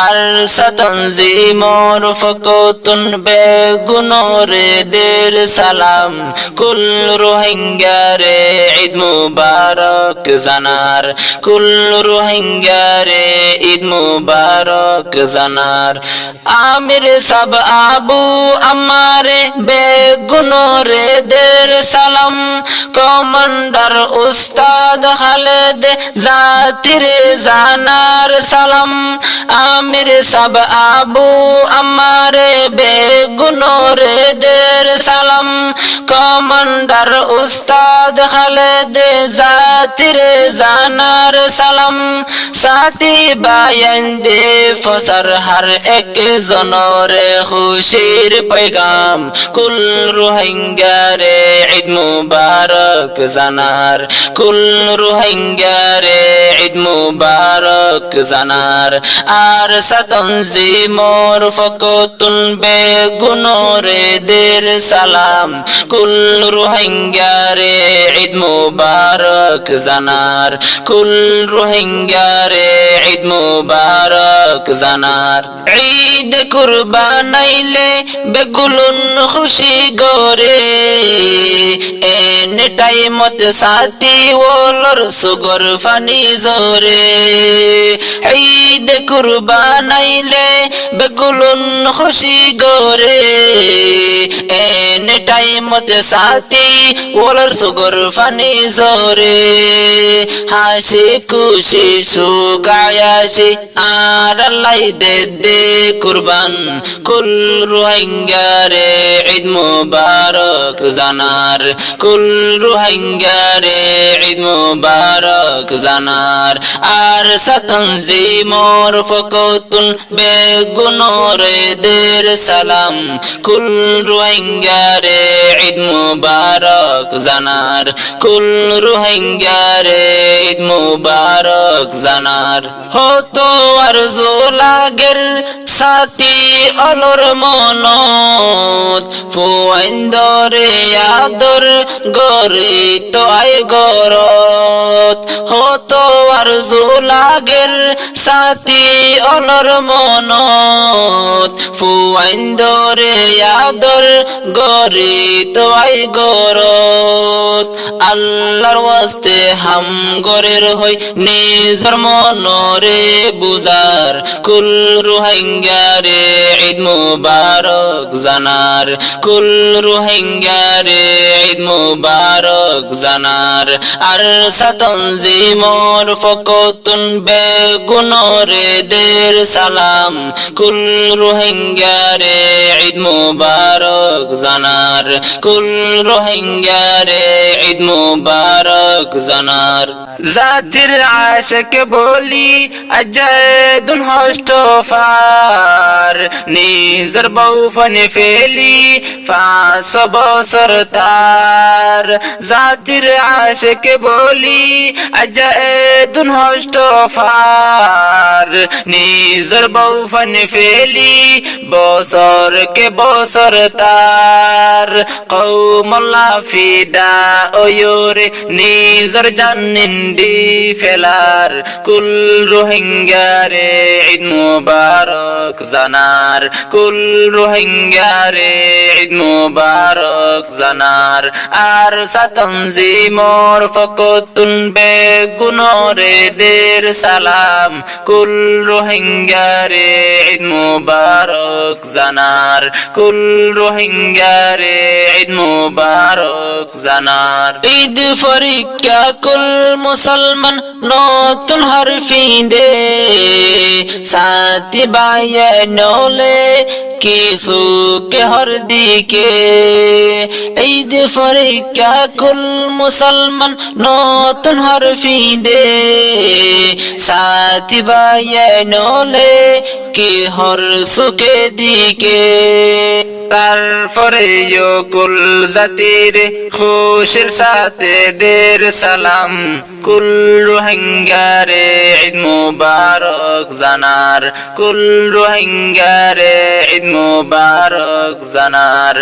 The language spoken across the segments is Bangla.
আর সাতঞ্জিমর ফকতুন বেগুনরে দের সালাম কুল রোহিঙ্গারে ঈদ মুবারক জানার কুল রোহিঙ্গারে ঈদ মুবারক জানার আমির সব আবু আমারে বেগুনরে দের সালাম কমান্ডার উস্তাদ খালেদ জাতিরে জানার সালাম আমির সব আবু আমারে বেগুনরে দের সালাম কমান্ডার উস্তাদ খালেদ জাতিরে জানার সালাম সাথী বায়ান্দে ফসর হর এক জনরে খুশির पैगाम কুল রোহিঙ্গারে ঈদ মুবারক জানার কুল রোহিঙ্গারে ঈদ মুবারক জানার আর সাতঞ্জিমর ফকতুন বেগুনরে দের সালাম কুল রোহিঙ্গারে ঈদ মুবারক জানার কুল রোহিঙ্গারে ঈদ মুবারক জানার ঈদ কুরবানাইলে বেগুলুন খুশি গরে এনে টাইমত সাথী ওলর সুগর ফানি জোরে ঈদ কুরবানাইলে বেগুলুন খুশি গরে এনে টাইমত সাথী ওলর সুগর ফানি জোরে হাসি খুশি সুগায়াসি আর আল্লাহ দে কুরবান কুল রোহিঙ্গারে ঈদ মুবারক জানার কুল রোহিঙ্গারে ঈদ মুবারক জানার আর সাতঞ্জিমর ফকতুন বেগুনরে দের সালাম কুল রোহিঙ্গারে ঈদ মুবারক জানার কুল রোহিঙ্গারে ঈদ মুবারক জানার হতো আর জোলাগের সাথী অলর মনত ফুয়াইন্দরে আদর গরে তো আয় গরত হতো আর জোলাগের সাথী অলর মনত ফুয়াইন্দরে আদর গরে তো আয় গরত আল্লাহর ওয়াস্তে হাম গরের হই নিজর মনরে বুজার কুল রোহিঙ্গারে ঈদ মুবারক জানার কুল রোহিঙ্গারে ঈদ মুবারক জানার আর সাতঞ্জিমর ফকতুন বেগুনরে দের সালাম কুল রোহিঙ্গারে ঈদ মুবারক জানার কুল রোহিঙ্গারে ঈদ মুবারক জানার জাতির আশিক বলি আজাদুন হস্তফার নিজর বউফনে ফেলি 500 বছর তার জাতির আশিক বলি আজাদুন হস্তফার নিজর বউফনে ফেলি বছর কে বছর তার কওমুল্লাহ ফিদা ওয়রে নিজর জানিন্দি ফেলার কুল রোহিঙ্গারে ঈদ মুবারক জানার কুল রোহিঙ্গারে ঈদ মুবারক জানার আর সাতঞ্জিমর ফকতুন বেগুনরে দের সালাম কুল রোহিঙ্গারে ঈদ মুবারক জানার কুল রোহিঙ্গারে ঈদ মুবারক জানার ঈদ পরীক্ষা কুল মুসলমান নতুন হরফি দে সাথী বাইয়ে নলে কিছু কে হর দিকে ঈদ পরীক্ষা কুল মুসলমান নতুন হরফি দে সাথী বাইয়ে নলে কি হর সুখে দিকে তারপরে কুল জাতির খুশির সাথে দের সালাম কুল রোহিঙ্গারে ঈদ মুবারক জানার কুল রোহিঙ্গারে ঈদ মুবারক জানার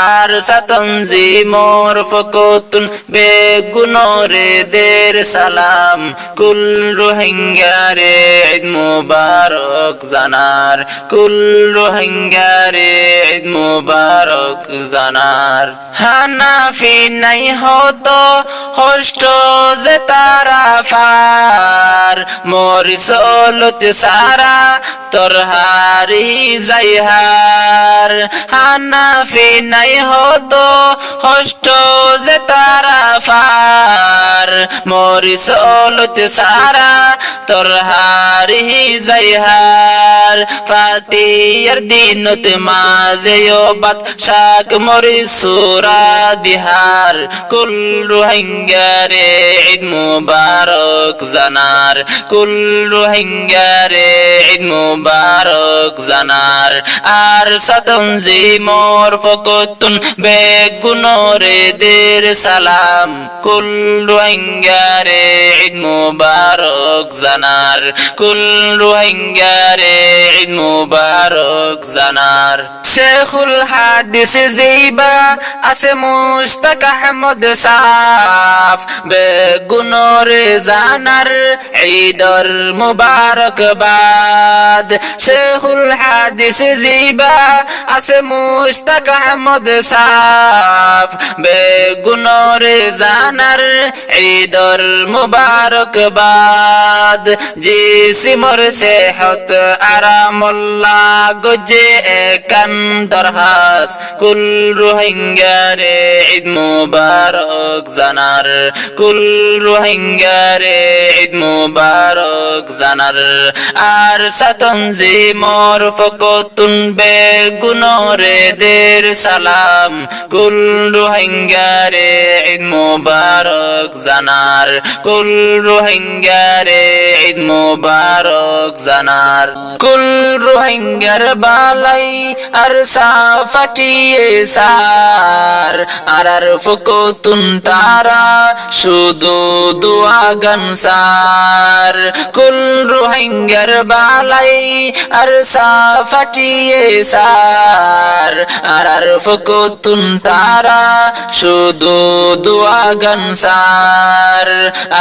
আর সাতঞ্জিমর ফকতুন বেগুনরে দের সালাম কুল রোহিঙ্গারে ঈদ মুবারক জানার কুল রোহিঙ্গারে ঈদ মুবারক জানার হানাফি নাই হতো হষ্ট যে তারা ফার মরিসলত সারা তোর হারি যাইহার হানাফি নাই হতো হষ্ট যে তারা ফার মরিসলত সারা তোর হারি যাইহার ফাতিয়ার দিনত মাঝে বাত শাক মরি সুরা দিহার কুল রোহিঙ্গারে ঈদ মুবারক জানার কুল রোহিঙ্গারে ঈদ মুবারক জানার আর সাতঞ্জিমর ফকতুন বেগুনরে দের সালাম কুল রোহিঙ্গারে ঈদ মুবারক জানার কুল রোহিঙ্গারে ঈদ মুবারক জানার শেখুল হাদিস জিবা আছে মুশতাক আহমদ সাফ বেগুনরে জানার ঈদর মুবারকবাদ শেখুল হাদিস জিবা আছে মুশতাক আহমদ সাফ বেগুনরে জানার ঈদর মুবারকবাদ জিসিমর সেহত আরামুল্লাহ গজে একান দরহাস কুল রোহিঙ্গারে ঈদ মুবারক জানার কুল রোহিঙ্গারে ঈদ মুবারক জানার আর সাতঞ্জিমর ফকতুন বেগুনরে দের সালাম কুল রোহিঙ্গারে ঈদ মুবারক জানার কুল রোহিঙ্গারে ঈদ মুবারক জানার কুল রোহিঙ্গার বালাই আর সাফাটিয়ে সার আর ফকতুন তারা শুধু দোয়া গান সার কুল রোহিঙ্গার বালাই আর সাফাটিয়ে সার আর ফকতুন তারা শুধু দোয়া গান সার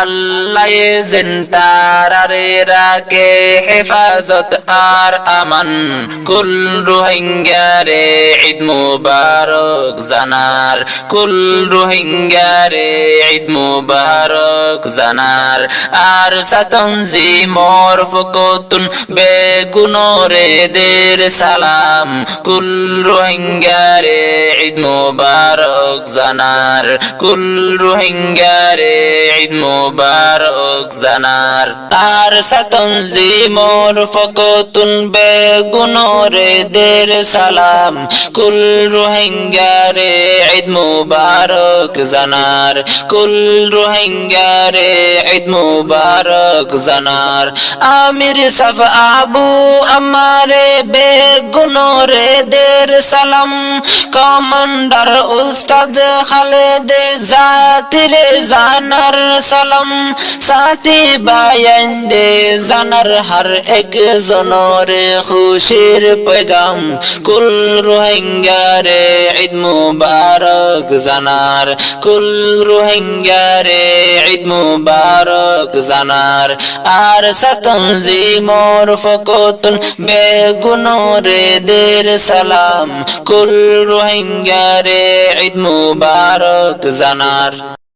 আল্লাহ যেন তারারে রাখে হেফাজত আর আমান কুল রোহিঙ্গারে ঈদ মুবারক জানার কুল রোহিঙ্গারে ঈদ মুবারক জানার আর সাতঞ্জিমর ফকতুন বেগুনরে দের সালাম কুল রোহিঙ্গারে ঈদ মুবারক জানার কুল রোহিঙ্গারে ঈদ মুবারক জানার আর সাতঞ্জিমর ফকতুন বেগুনরে দের সালাম কুল রোহিঙ্গারে ঈদ মুবারক জানার কুল রোহিঙ্গারে ঈদ মুবারক জানার আমির সাফ আবু আমারে বেগুনরে দের সালাম কমান্ডার উস্তাদ খালেদ জাতিরে জানার সালাম সাথী বায়ান্দে জানার হর এক জনরে খুশির पैगाम कुल रोहिंग्यारे ईद मुबारक জানার कुल रोहिंग्यारे ईद मुबारक জানার আর সাতঞ্জিমর ফকতুন বেগুনরে দের সালাম कुल रोहिंग्यारे ईद मुबारक জানার।